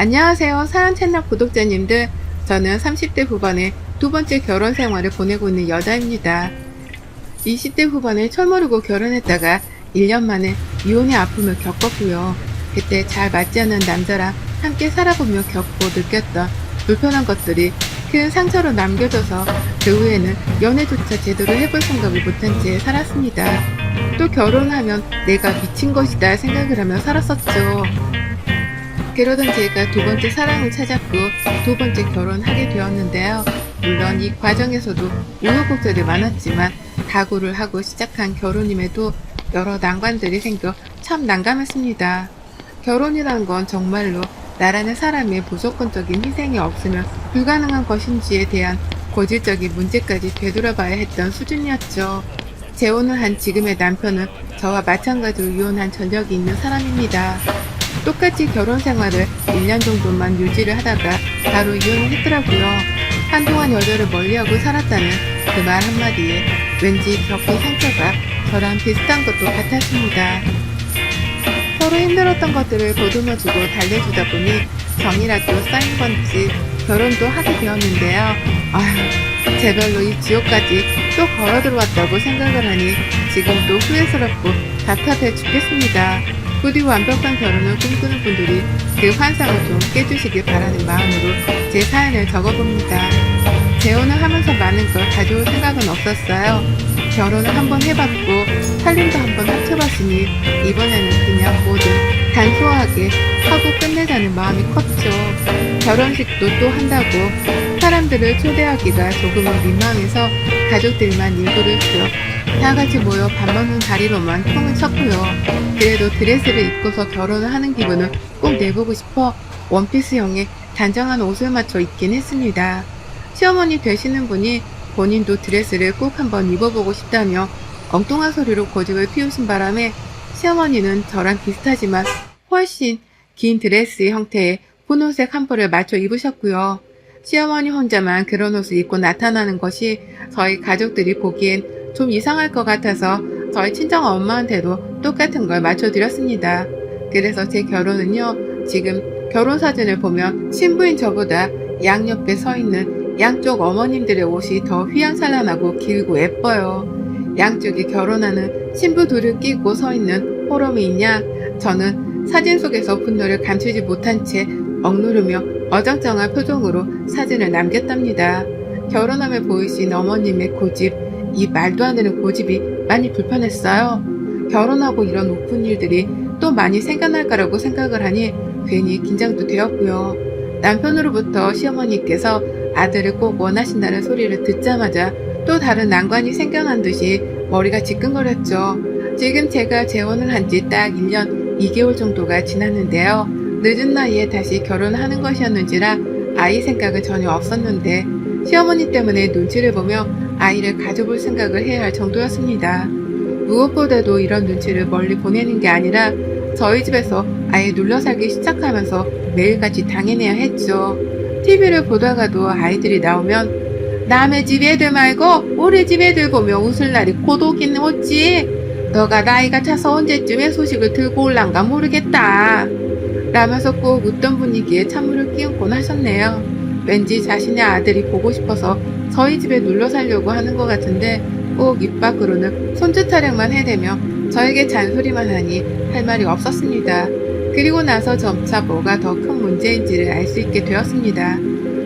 안녕하세요. 사연 채널 구독자님들. 저는 30대 후반의 두 번째 결혼 생활을 보내고 있는 여자입니다. 20대 후반에 철모르고 결혼했다가 1년 만에 이혼의 아픔을 겪었고요. 그때 잘 맞지 않는 남자랑 함께 살아보며 겪고 느꼈던 불편한 것들이 큰 상처로 남겨져서 그 후에는 연애조차 제대로 해볼 생각을 못한 채 살았습니다. 또 결혼하면 내가 미친 것이다 생각을 하며 살았었죠. 그러던 제가 두 번째 사랑을 찾았고 두 번째 결혼하게 되었는데요. 물론 이 과정에서도 우여곡절이 많았지만 각오를 하고 시작한 결혼임에도 여러 난관들이 생겨 참 난감했습니다. 결혼이란 건 정말로 나라는 사람의 무조건적인 희생이 없으면 불가능한 것인지에 대한 고질적인 문제까지 되돌아봐야 했던 수준이었죠. 재혼을 한 지금의 남편은 저와 마찬가지로 이혼한 전적이 있는 사람입니다. 똑같이 결혼 생활을 1년 정도만 유지를 하다가 바로 이혼을 했더라고요. 한동안 여자를 멀리하고 살았다는 그 말 한마디에 왠지 겪은 상처가 저랑 비슷한 것도 같았습니다. 서로 힘들었던 것들을 보듬어주고 달래주다 보니 정이라도 쌓인 건지 결혼도 하게 되었는데요. 아휴, 제발로 이 지옥까지 또 걸어 들어왔다고 생각을 하니 지금도 후회스럽고 답답해 죽겠습니다. 부디 완벽한 결혼을 꿈꾸는 분들이 그 환상을 좀 깨주시길 바라는 마음으로 제 사연을 적어봅니다. 재혼을 하면서 많은 걸 가져올 생각은 없었어요. 결혼을 한번 해봤고 살림도 한번 합쳐봤으니 이번에는 그냥 뭐든 단소하게 하고 끝내자는 마음이 컸죠. 결혼식도 또 한다고 사람들을 초대하기가 조금은 민망해서 가족들만 일부를 쭉 다 같이 모여 밥 먹는 자리로만 통을 쳤고요. 그래도 드레스를 입고서 결혼을 하는 기분을 꼭 내보고 싶어 원피스형의 단정한 옷을 맞춰 입긴 했습니다. 시어머니 되시는 분이 본인도 드레스를 꼭 한번 입어보고 싶다며 엉뚱한 소리로 고집을 피우신 바람에 시어머니는 저랑 비슷하지만 훨씬 긴 드레스 형태의 분홍색 한벌을 맞춰 입으셨고요. 시어머니 혼자만 그런 옷을 입고 나타나는 것이 저희 가족들이 보기엔 좀 이상할 것 같아서 저희 친정 엄마한테도 똑같은 걸 맞춰드렸습니다. 그래서 제 결혼은요, 지금 결혼 사진을 보면 신부인 저보다 양옆에 서 있는 양쪽 어머님들의 옷이 더 휘황찬란하고 길고 예뻐요. 양쪽이 결혼하는 신부 둘을 끼고 서 있는 호러미이냐, 저는 사진 속에서 분노를 감추지 못한 채 억누르며 어정쩡한 표정으로 사진을 남겼답니다. 결혼하며 보이신 어머님의 고집, 이 말도 안 되는 고집이 많이 불편했어요. 결혼하고 이런 웃픈 일들이 또 많이 생겨날 거라고 생각을 하니 괜히 긴장도 되었고요. 남편으로부터 시어머니께서 아들을 꼭 원하신다는 소리를 듣자마자 또 다른 난관이 생겨난 듯이 머리가 지끈거렸죠. 지금 제가 재혼을 한 지 딱 1년 2개월 정도가 지났는데요. 늦은 나이에 다시 결혼하는 것이었는지라 아이 생각은 전혀 없었는데 시어머니 때문에 눈치를 보며 아이를 가져볼 생각을 해야 할 정도였습니다. 무엇보다도 이런 눈치를 멀리 보내는 게 아니라 저희 집에서 아예 눌러 살기 시작하면서 매일같이 당해내야 했죠. TV를 보다가도 아이들이 나오면 남의 집 애들 말고 우리 집 애들 보며 웃을 날이 곧 오긴 오지. 너가 나이가 차서 언제쯤에 소식을 들고 올란가 모르겠다. 라면서 꼭 웃던 분위기에 찬물을 끼얹곤 하셨네요. 왠지 자신의 아들이 보고 싶어서 저희 집에 눌러 살려고 하는 것 같은데 꼭 입 밖으로는 손주 타령만 해대며 저에게 잔소리만 하니 할 말이 없었습니다. 그리고 나서 점차 뭐가 더 큰 문제인지를 알 수 있게 되었습니다.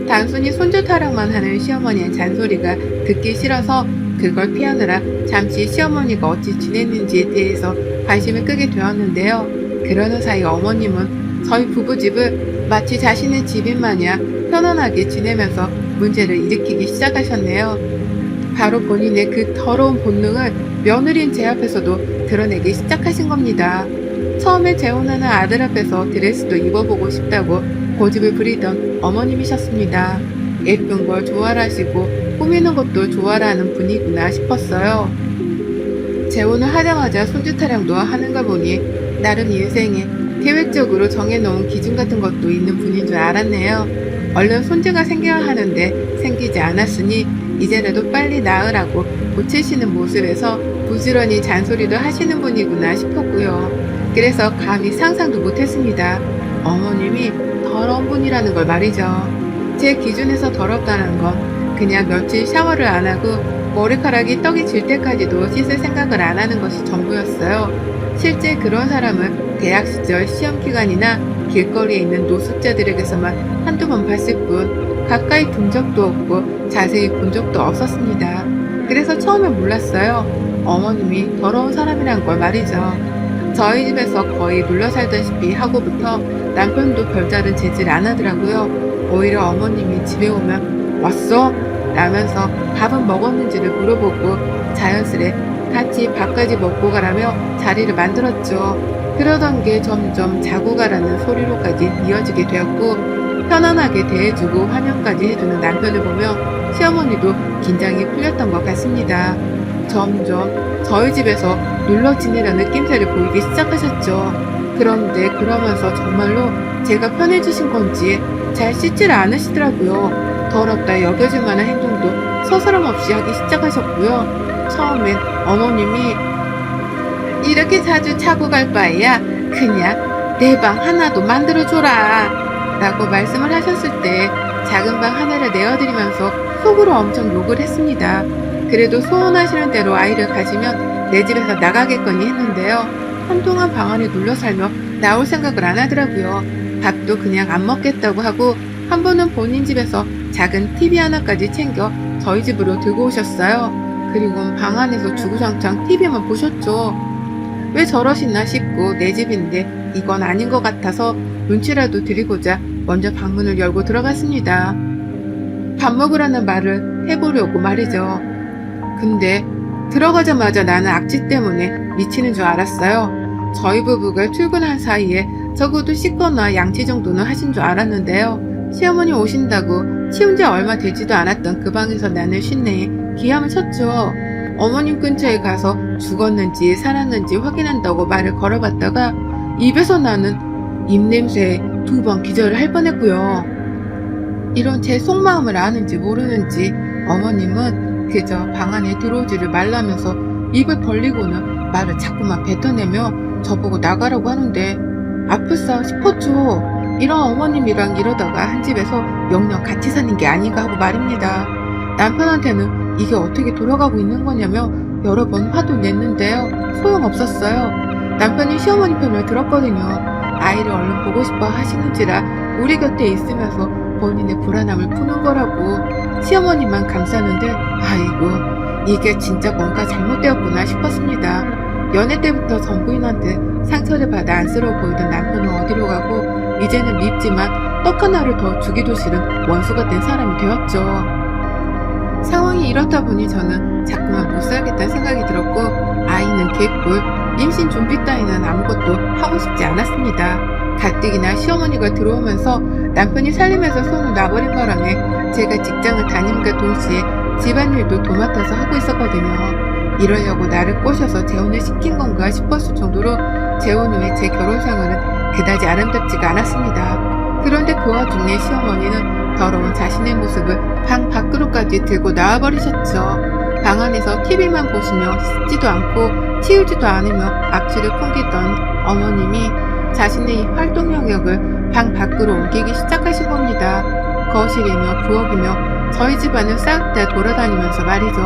단순히 손주 타령만 하는 시어머니의 잔소리가 듣기 싫어서 그걸 피하느라 잠시 시어머니가 어찌 지냈는지에 대해서 관심을 끄게 되었는데요. 그러는 사이 어머님은 저희 부부집을 마치 자신의 집인 마냥 편안하게 지내면서 문제를 일으키기 시작하셨네요. 바로 본인의 그 더러운 본능을 며느리인 제 앞에서도 드러내기 시작하신 겁니다. 처음에 재혼하는 아들 앞에서 드레스도 입어보고 싶다고 고집을 부리던 어머님이셨습니다. 예쁜 걸 좋아하시고 꾸미는 것도 좋아하는 분이구나 싶었어요. 재혼을 하자마자 손주 타령도 하는 걸 보니 나름 인생에 계획적으로 정해놓은 기준 같은 것도 있는 분인 줄 알았네요. 얼른 손주가 생겨야 하는데 생기지 않았으니 이제라도 빨리 낳으라고 고치시는 모습에서 부지런히 잔소리도 하시는 분이구나 싶었고요. 그래서 감히 상상도 못했습니다. 어머님이 더 더러운 분이라는 걸 말이죠. 제 기준에서 더럽다는 건 그냥 며칠 샤워를 안 하고 머리카락이 떡이 질 때까지도 씻을 생각을 안 하는 것이 전부였어요. 실제 그런 사람은 대학 시절 시험 기간이나 길거리에 있는 노숙자들에게서만 한두 번 봤을 뿐 가까이 둔 적도 없고 자세히 본 적도 없었습니다. 그래서 처음엔 몰랐어요. 어머님이 더러운 사람이란 걸 말이죠. 저희 집에서 거의 눌러 살다시피 하고부터 남편도 별다른 제지를 안 하더라고요. 오히려 어머님이 집에 오면 왔어? 라면서 밥은 먹었는지를 물어보고 자연스레 같이 밥까지 먹고 가라며 자리를 만들었죠. 그러던 게 점점 자고 가라는 소리로까지 이어지게 되었고 편안하게 대해주고 화면까지 해주는 남편을 보며 시어머니도 긴장이 풀렸던 것 같습니다. 점점 저희 집에서 눌러 지내려는 낌새를 보이기 시작하셨죠. 그런데 그러면서 정말로 제가 편해지신 건지 잘 씻지를 않으시더라고요. 더럽다 여겨질 만한 행동도 서스럼 없이 하기 시작하셨고요. 처음엔 어머님이 이렇게 자주 자고 갈 바에야 그냥 내 방 하나도 만들어줘라 라고 말씀을 하셨을 때 작은 방 하나를 내어드리면서 속으로 엄청 욕을 했습니다. 그래도 소원하시는 대로 아이를 가지면 내 집에서 나가겠거니 했는데요. 한동안 방 안에 눌러 살며 나올 생각을 안 하더라고요. 밥도 그냥 안 먹겠다고 하고 한 번은 본인 집에서 작은 TV 하나까지 챙겨 저희 집으로 들고 오셨어요. 그리고 방 안에서 주구장창 TV만 보셨죠. 왜 저러시나 싶고 내 집인데 이건 아닌 것 같아서 눈치라도 드리고자 먼저 방문을 열고 들어갔습니다. 밥 먹으라는 말을 해보려고 말이죠. 근데 들어가자마자 나는 악취 때문에 미치는 줄 알았어요. 저희 부부가 출근한 사이에 적어도 씻거나 양치 정도는 하신 줄 알았는데요. 시어머니 오신다고 치운 지 얼마 되지도 않았던 그 방에서 나는 쉰내에 기함을 쳤죠. 어머님 근처에 가서 죽었는지 살았는지 확인한다고 말을 걸어봤다가 입에서 나는 입냄새에 2번 기절을 할 뻔했고요. 이런 제 속마음을 아는지 모르는지 어머님은 그저 방 안에 들어오지를 말라면서 입을 벌리고는 말을 자꾸만 뱉어내며 저보고 나가라고 하는데 아플싸 싶었죠. 이런 어머님이랑 이러다가 한 집에서 영영 같이 사는 게 아닌가 하고 말입니다. 남편한테는 이게 어떻게 돌아가고 있는 거냐며 여러 번 화도 냈는데요. 소용없었어요. 남편이 시어머니 편을 들었거든요. 아이를 얼른 보고 싶어 하시는지라 우리 곁에 있으면서 본인의 불안함을 푸는 거라고 시어머니만 감싸는데 아이고 이게 진짜 뭔가 잘못되었구나 싶었습니다. 연애 때부터 전부인한테 상처를 받아 안쓰러워 보이던 남편은 어디로 가고 이제는 밉지만 떡 하나를 더 주기도 싫은 원수가 된 사람이 되었죠. 상황이 이렇다 보니 저는 자꾸만 못 살겠다는 생각이 들었고 아이는 개뿔, 임신 준비 따위는 아무것도 하고 싶지 않았습니다. 가뜩이나 시어머니가 들어오면서 남편이 살림에서 손을 놔버린 바람에 제가 직장을 다님과 동시에 집안일도 도맡아서 하고 있었거든요. 이러려고 나를 꼬셔서 재혼을 시킨 건가 싶었을 정도로 재혼 후에 제 결혼 생활은 그다지 아름답지가 않았습니다. 그런데 그 와중에 시어머니는 더러운 자신의 모습을 방 밖으로까지 들고 나와버리셨죠. 방 안에서 TV만 보시며 씻지도 않고 치우지도 않으며 악취를 풍기던 어머님이 자신의 활동 영역을 방 밖으로 옮기기 시작하신 겁니다. 거실이며 부엌이며 저희 집안을 싹 다 돌아다니면서 말이죠.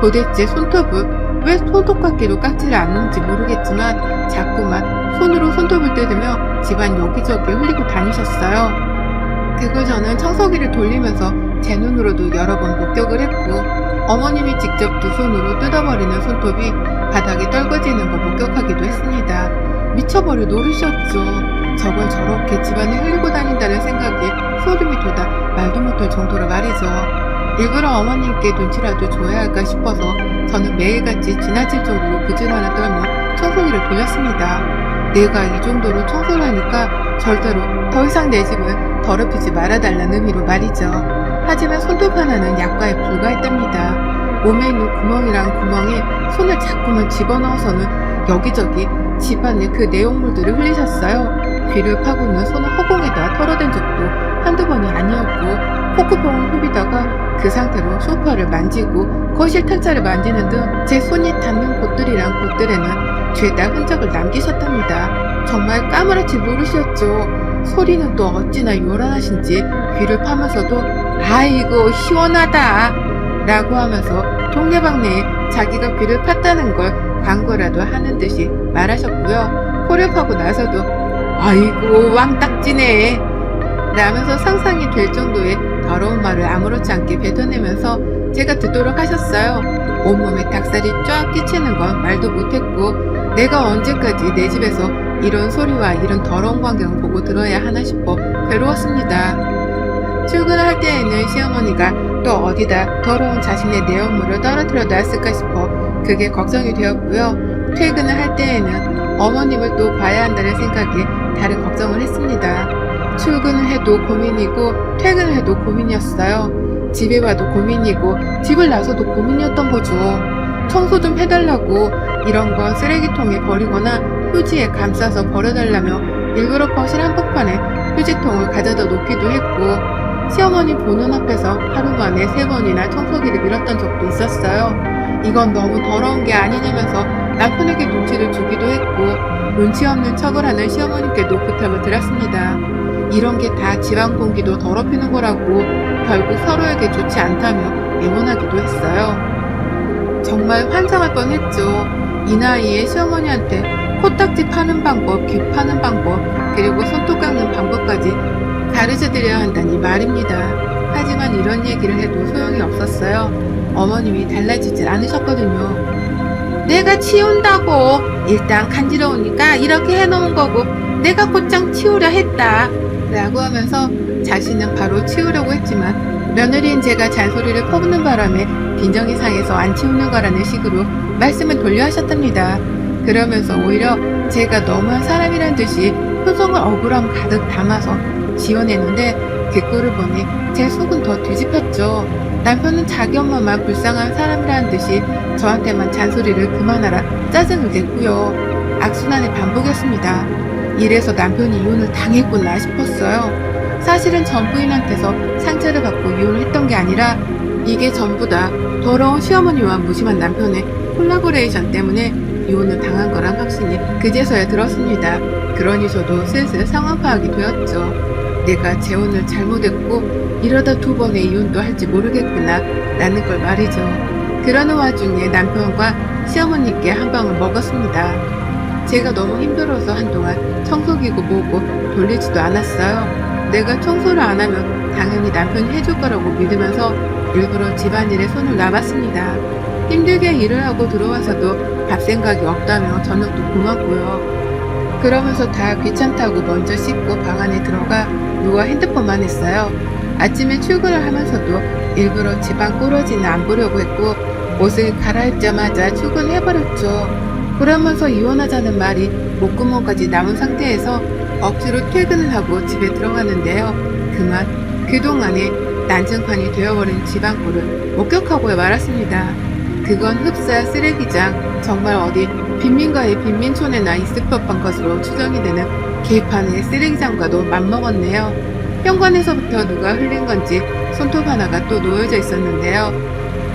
도대체 손톱을 왜 손톱깎이로 깎지를 않는지 모르겠지만 자꾸만 손으로 손톱을 뜯으며 집안 여기저기 흘리고 다니셨어요. 그걸 저는 청소기를 돌리면서 제 눈으로도 여러 번 목격을 했고 어머님이 직접 두 손으로 뜯어버리는 손톱이 바닥에 떨궈지는 거 목격하기도 했습니다. 미쳐버릴 노릇이었죠. 저걸 저렇게 집안에 흘리고 다닌다는 생각에 소름이 돋아 말도 못할 정도로 말이죠. 일부러 어머님께 눈치라도 줘야 할까 싶어서 저는 매일같이 지나칠 정도로 부지런히 떨며 청소기를 돌렸습니다. 내가 이 정도로 청소를 하니까 절대로 더 이상 내 집을 더럽히지 말아달라는 의미로 말이죠. 하지만 손톱 하나는 약과에 불과했답니다. 몸에 있는 구멍이랑 구멍에 손을 자꾸만 집어넣어서는 여기저기 집안의 그 내용물들을 흘리셨어요. 귀를 파고는 손을 허공에다 털어댄 적도 한두 번이 아니었고 포크봉을 후비다가 그 상태로 소파를 만지고 거실 탁자를 만지는 등 제 손이 닿는 곳들이랑 곳들에는 죄다 흔적을 남기셨답니다. 정말 까무라칠 노릇이었죠. 소리는 또 어찌나 요란하신지 귀를 파면서도 아이고 시원하다 라고 하면서 동네방네에 자기가 귀를 팠다는 걸 광고라도 하는 듯이 말하셨고요. 코를 파고 나서도 아이고 왕딱지네 라면서 상상이 될 정도의 더러운 말을 아무렇지 않게 뱉어내면서 제가 듣도록 하셨어요. 온몸에 닭살이 쫙 끼치는 건 말도 못했고 내가 언제까지 내 집에서 이런 소리와 이런 더러운 광경을 보고 들어야 하나 싶어 괴로웠습니다. 출근을 할 때에는 시어머니가 또 어디다 더러운 자신의 내용물을 떨어뜨려 놨을까 싶어 그게 걱정이 되었고요. 퇴근을 할 때에는 어머님을 또 봐야 한다는 생각에 다른 걱정을 했습니다. 출근을 해도 고민이고 퇴근을 해도 고민이었어요. 집에 와도 고민이고 집을 나서도 고민이었던 거죠. 청소 좀 해달라고 이런 건 쓰레기통에 버리거나 휴지에 감싸서 버려달라며 일부러 거실 한복판에 휴지통을 가져다 놓기도 했고 시어머니 보는 앞에서 하루 만에 3번이나 청소기를 밀었던 적도 있었어요. 이건 너무 더러운 게 아니냐면서 남편에게 눈치를 주기도 했고 눈치 없는 척을 하는 시어머니께도 부탁을 드렸습니다. 이런 게 다 집안 공기도 더럽히는 거라고 결국 서로에게 좋지 않다며 애원하기도 했어요. 정말 환장할 뻔했죠. 이 나이에 시어머니한테 코딱지 파는 방법, 귀 파는 방법, 그리고 손톱 깎는 방법까지 가르쳐드려야 한다니 말입니다. 하지만 이런 얘기를 해도 소용이 없었어요. 어머님이 달라지질 않으셨거든요. 내가 치운다고 일단 간지러우니까 이렇게 해놓은 거고 내가 곧장 치우려 했다 라고 하면서 자신은 바로 치우려고 했지만 며느리인 제가 잔소리를 퍼붓는 바람에 빈정이 상해서 안 치우는 거라는 식으로 말씀을 돌려 하셨답니다. 그러면서 오히려 제가 너무한 사람이란 듯이 표정을 억울함 가득 담아서 지어내는데 그 꼴을 보니 제 속은 더 뒤집혔죠. 남편은 자기 엄마만 불쌍한 사람이라는 듯이 저한테만 잔소리를 그만하라 짜증을 냈고요. 악순환의 반복이었습니다. 이래서 남편이 이혼을 당했구나 싶었어요. 사실은 전 부인한테서 상처를 받고 이혼을 했던 게 아니라 이게 전부 다 더러운 시어머니와 무심한 남편의 콜라보레이션 때문에 이혼을 당한 거란 확신이 그제서야 들었습니다. 그러니 저도 슬슬 상황 파악이 되었죠. 내가 재혼을 잘못했고 이러다 2번의 이혼도 할지 모르겠구나 라는 걸 말이죠. 그러는 와중에 남편과 시어머니께 한 방을 먹었습니다. 제가 너무 힘들어서 한동안 청소기고 뭐고 돌리지도 않았어요. 내가 청소를 안 하면 당연히 남편이 해줄 거라고 믿으면서 일부러 집안일에 손을 놔봤습니다. 힘들게 일을 하고 들어와서도 밥 생각이 없다며 저녁도 고맙고요. 그러면서 다 귀찮다고 먼저 씻고 방 안에 들어가 누워 핸드폰만 했어요. 아침에 출근을 하면서도 일부러 집안 꾸러지는 안 보려고 했고 옷을 갈아입자마자 출근해버렸죠. 그러면서 이혼하자는 말이 목구멍까지 남은 상태에서 억지로 퇴근을 하고 집에 들어가는데요. 그만 그동안에 난장판이 되어버린 집안 꼴을 목격하고 말았습니다. 그건 흡사 쓰레기장, 정말 어디 빈민가의 빈민촌에나 있을 법한 것으로 추정이 되는 개판의 쓰레기장과도 맞먹었네요. 현관에서부터 누가 흘린 건지 손톱 하나가 또 놓여져 있었는데요.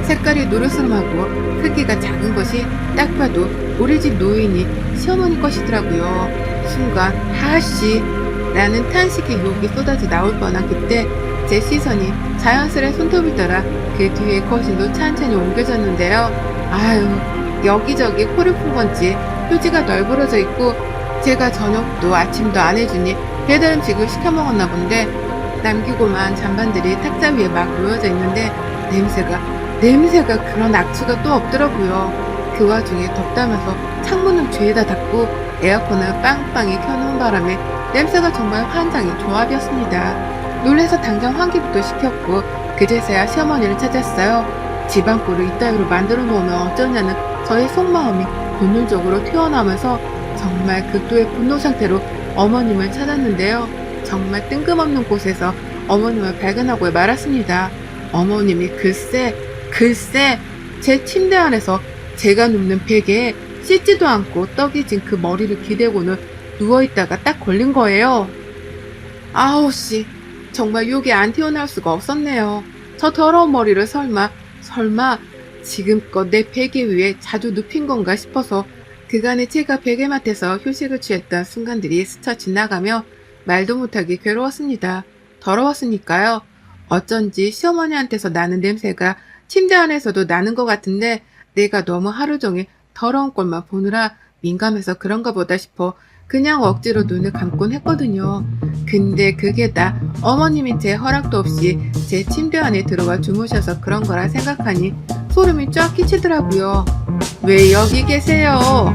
색깔이 노르스름하고 크기가 작은 것이 딱 봐도 우리 집 노인이 시어머니 것이더라고요. 순간 하씨 라는 탄식의 욕이 쏟아져 나올 뻔한 그때 제 시선이 자연스레 손톱을 따라 그 뒤에 거실로 천천히 옮겨졌는데요. 아유, 여기저기 코를 푼 건지 휴지가 널브러져 있고 제가 저녁도 아침도 안 해주니 배달 음식을 시켜 먹었나 본데 남기고만 잔반들이 탁자 위에 막 놓여져 있는데 냄새가 그런 악취가 또 없더라고요. 그 와중에 덥다면서 창문을 죄다 닫고 에어컨을 빵빵히 켜놓은 바람에 냄새가 정말 환장의 조합이었습니다. 놀라서 당장 환기부터 시켰고 그제서야 시어머니를 찾았어요. 집안꼴을 이따위로 만들어 놓으면 어쩌냐는 저의 속마음이 본능적으로 튀어나오면서 정말 극도의 분노 상태로 어머님을 찾았는데요. 정말 뜬금없는 곳에서 어머님을 발견하고 말았습니다. 어머님이 글쎄 제 침대 안에서 제가 눕는 베개에 씻지도 않고 떡이 진 그 머리를 기대고는 누워있다가 딱 걸린 거예요. 아우씨, 정말 욕이 안 튀어나올 수가 없었네요. 저 더러운 머리를 설마 지금껏 내 베개 위에 자주 눕힌 건가 싶어서 그간에 제가 베개맡에서 휴식을 취했던 순간들이 스쳐 지나가며 말도 못하게 괴로웠습니다. 더러웠으니까요. 어쩐지 시어머니한테서 나는 냄새가 침대 안에서도 나는 것 같은데 내가 너무 하루 종일 더러운 꼴만 보느라 민감해서 그런가 보다 싶어 그냥 억지로 눈을 감곤 했거든요. 근데 그게 다 어머님이 제 허락도 없이 제 침대 안에 들어와 주무셔서 그런 거라 생각하니 소름이 쫙 끼치더라고요. 왜 여기 계세요?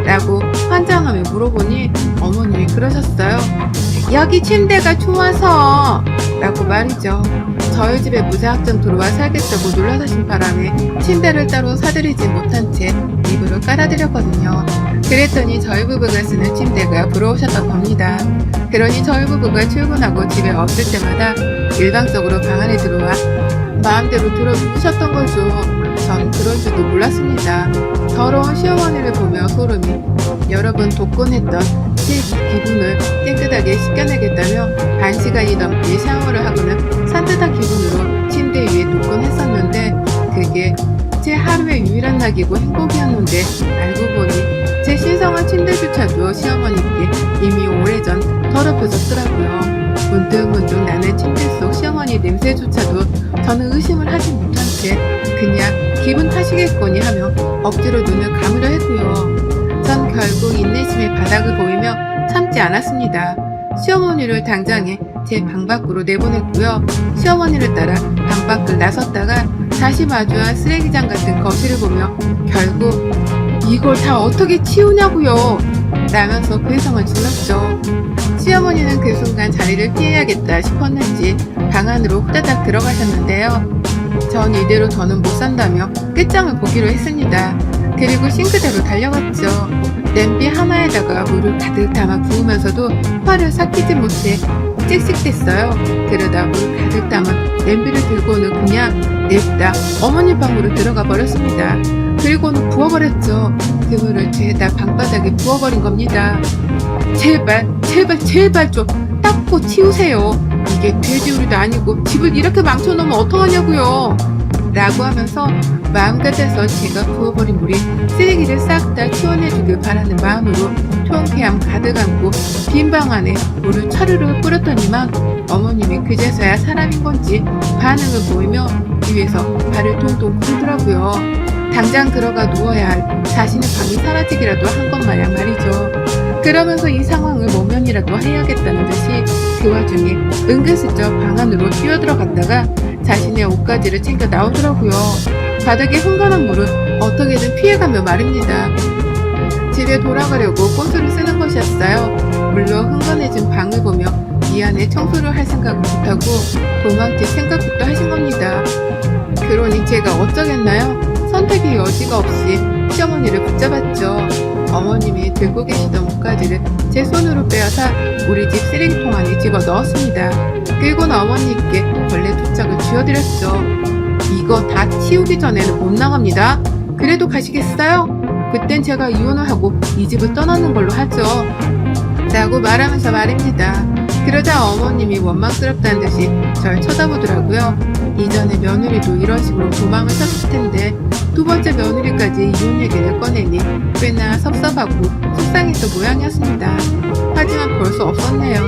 라고 환장하며 물어보니 어머님이 그러셨어요. 여기 침대가 좋아서 라고 말이죠. 저희 집에 무작정 들어와 살겠다고 눌러서신 바람에 침대를 따로 사드리지 못한 채 이불을 깔아드렸거든요. 그랬더니 저희 부부가 쓰는 침대가 부러우셨던 겁니다. 그러니 저희 부부가 출근하고 집에 없을 때마다 일방적으로 방 안에 들어와 마음대로 들어 누우셨던 거죠. 전 그런 줄도 몰랐습니다. 더러운 시어머니를 보며 소름이 여러 번 돋곤했던 제 기분을 깨끗하게 씻겨내겠다며 1시간이 넘게 샤워를 하고는 산뜻한 기분으로 침대 위에 눕곤 했었는데 그게 제 하루의 유일한 낙이고 행복이었는데 알고 보니 제 신성한 침대조차도 시어머니께 이미 오래전 더럽혀졌더라고요. 문득문득 나는 침대 속 시어머니 냄새조차도 저는 의심을 하지 못한 채 그냥 기분 탓이겠거니 하며 억지로 눈을 감으려 했고요. 전 결국 인내심의 바닥을 보이며 참지 않았습니다. 시어머니를 당장에 제 방 밖으로 내보냈고요. 시어머니를 따라 방 밖을 나섰다가 다시 마주한 쓰레기장 같은 거실을 보며 결국 이걸 다 어떻게 치우냐고요 라면서 괴성을 질렀죠. 시어머니는 그 순간 자리를 피해야겠다 싶었는지 방 안으로 후다닥 들어가셨는데요. 전 이대로 더는 못 산다며 끝장을 보기로 했습니다. 그리고 싱크대로 달려갔죠. 냄비 하나에다가 물을 가득 담아 부으면서도 화를 삭히지 못해 찍찍댔어요. 그러다 물 가득 담은 냄비를 들고는 그냥 냅다 어머니 방으로 들어가 버렸습니다. 그리고는 부어버렸죠. 그 물을 죄다 방바닥에 부어버린 겁니다. 제발 좀 닦고 치우세요. 이게 돼지우리도 아니고 집을 이렇게 망쳐놓으면 어떡하냐고요. 라고 하면서 마음 같아서 제가 부어버린 물이 쓰레기를 싹 다 치워내주길 바라는 마음으로 통쾌함 가득 안고 빈 방 안에 물을 차르르 뿌렸더니만 어머님이 그제서야 사람인 건지 반응을 보이며 위에서 발을 동동 구르더라고요. 당장 들어가 누워야 할 자신의 방이 사라지기라도 한 것 마냥 말이죠. 그러면서 이 상황을 모면이라도 해야겠다는 듯이 그 와중에 은근슬쩍 방 안으로 뛰어들어갔다가 자신의 옷가지를 챙겨 나오더라고요. 바닥에 흥건한 물을 어떻게든 피해가며 말입니다. 집에 돌아가려고 꼼수를 쓰는 것이었어요. 물론 흥건해진 방을 보며 이 안에 청소를 할 생각은 못하고 도망칠 생각부터 하신 겁니다. 그러니 제가 어쩌겠나요? 선택의 여지가 없이 시어머니를 붙잡았죠. 어머님이 들고 계시던 옷가지를 제 손으로 빼앗아 우리 집 쓰레기통 안에 집어 넣었습니다. 그리고는 어머니께 벌레 두 짝을 쥐어드렸죠. 이거 다 치우기 전에는 못 나갑니다. 그래도 가시겠어요? 그땐 제가 이혼을 하고 이 집을 떠나는 걸로 하죠. 라고 말하면서 말입니다. 그러자 어머님이 원망스럽다는 듯이 절 쳐다보더라고요. 이전에 며느리도 이런 식으로 도망을 쳤을 텐데 두 번째 며느리까지 이혼 얘기를 꺼내니 꽤나 섭섭하고 속상했던 모양이었습니다. 하지만 볼 수 없었네요.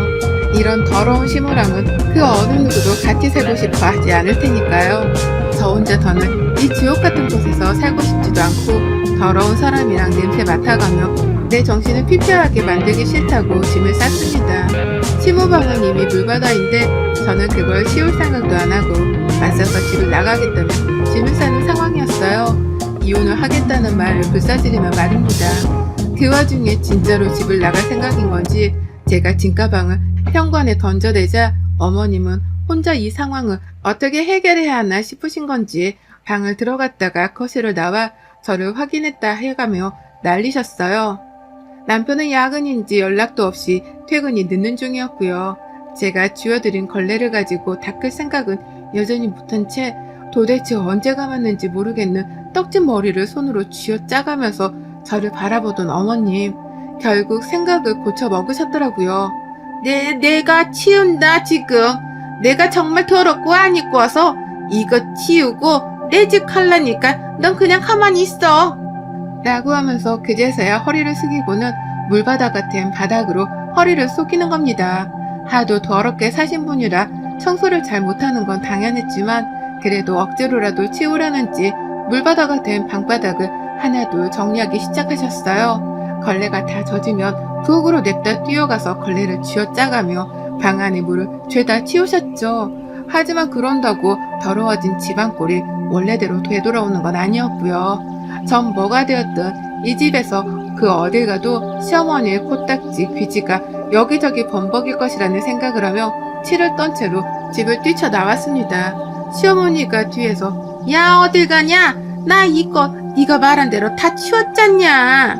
이런 더러운 시무랑은 그 어느 누구도 같이 살고 싶어 하지 않을 테니까요. 저 혼자 더는 이 지옥 같은 곳에서 살고 싶지도 않고 더러운 사람이랑 냄새 맡아가며 내 정신을 피폐하게 만들기 싫다고 짐을 쌌습니다. 시무방은 이미 물바다인데 저는 그걸 치울 생각도 안 하고 맞서서 집을 나가겠다며 짐을 싸는 상황이었어요. 이혼을 하겠다는 말을 불사지르며 말입니다. 그 와중에 진짜로 집을 나갈 생각인 건지 제가 짐가방을 현관에 던져대자 어머님은 혼자 이 상황을 어떻게 해결해야 하나 싶으신 건지 방을 들어갔다가 거실을 나와 저를 확인했다 해가며 난리셨어요. 남편은 야근인지 연락도 없이 퇴근이 늦는 중이었고요. 제가 쥐어드린 걸레를 가지고 닦을 생각은 여전히 못한 채 도대체 언제 감았는지 모르겠는 떡진 머리를 손으로 쥐어 짜가면서 저를 바라보던 어머님. 결국 생각을 고쳐 먹으셨더라고요. 내가 치운다 지금. 내가 정말 더럽고 안 입고 와서 이거 치우고 내 집 갈라니까 넌 그냥 가만히 있어. 라고 하면서 그제서야 허리를 숙이고는 물바다 같은 바닥으로 허리를 쏘기는 겁니다. 하도 더럽게 사신 분이라 청소를 잘 못하는 건 당연했지만 그래도 억지로라도 치우려는지 물바다가 된 방바닥을 하나둘 정리하기 시작하셨어요. 걸레가 다 젖으면 부엌으로 냅다 뛰어가서 걸레를 쥐어짜가며 방 안의 물을 죄다 치우셨죠. 하지만 그런다고 더러워진 집안꼴이 원래대로 되돌아오는 건 아니었고요. 전 뭐가 되었든 이 집에서 그 어딜 가도 시어머니의 코딱지, 귀지가 여기저기 범벅일 것이라는 생각을 하며 치를 떤 채로 집을 뛰쳐나왔습니다. 시어머니가 뒤에서 야 어딜 가냐? 나 이거 네가 말한 대로 다 치웠잖냐?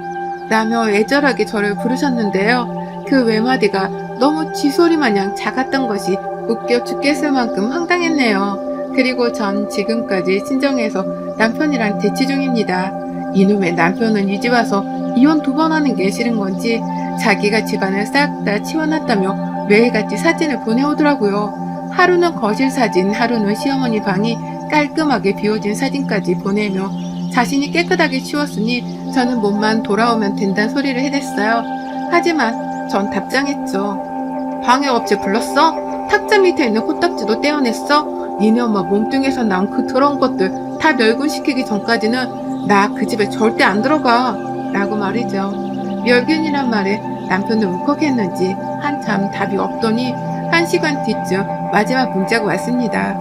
라며 애절하게 저를 부르셨는데요. 그 외마디가 너무 쥐소리 마냥 작았던 것이 웃겨 죽겠을 만큼 황당했네요. 그리고 전 지금까지 친정에서 남편이랑 대치 중입니다. 이놈의 남편은 이 집 와서 이혼 2번 하는 게 싫은 건지 자기가 집안을 싹 다 치워놨다며 매일같이 사진을 보내오더라고요. 하루는 거실 사진, 하루는 시어머니 방이 깔끔하게 비워진 사진까지 보내며 자신이 깨끗하게 치웠으니 저는 몸만 돌아오면 된다는 소리를 해댔어요. 하지만 전 답장했죠. 방해업체 불렀어? 탁자 밑에 있는 코딱지도 떼어냈어? 니네 엄마 몸뚱에서 나온 그 더러운 것들 다 멸균시키기 전까지는 나 그 집에 절대 안 들어가 라고 말이죠. 멸균이란 말에 남편도 울컥했는지 한참 답이 없더니 1시간 뒤쯤 마지막 문자가 왔습니다.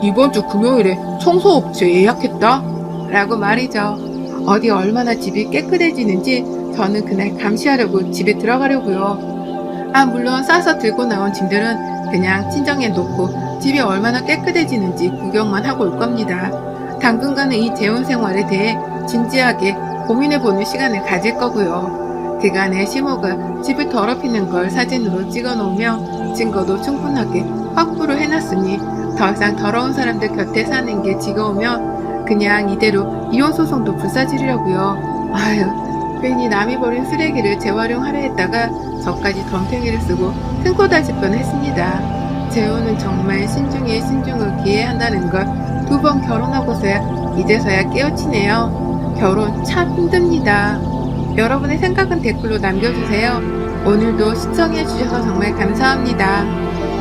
이번 주 금요일에 청소업체 예약했다? 라고 말이죠. 어디 얼마나 집이 깨끗해지는지 저는 그날 감시하려고 집에 들어가려고요. 물론 싸서 들고 나온 짐들은 그냥 친정에 놓고 집이 얼마나 깨끗해지는지 구경만 하고 올 겁니다. 당분간은 이 재혼 생활에 대해 진지하게 고민해보는 시간을 가질 거고요. 그간의 시모가 집을 더럽히는 걸 사진으로 찍어놓으며 증거도 충분하게 확보를 해놨으니 더 이상 더러운 사람들 곁에 사는 게 지겨우면 그냥 이대로 이혼 소송도 불사지르려고요. 아유, 괜히 남이 버린 쓰레기를 재활용하려 했다가 저까지 덤탱이를 쓰고 큰코 다칠 뻔했습니다. 재혼은 정말 신중에 신중을 기해야 한다는 걸 2번 결혼하고서야 이제서야 깨우치네요. 결혼 참 힘듭니다. 여러분의 생각은 댓글로 남겨주세요. 오늘도 시청해주셔서 정말 감사합니다.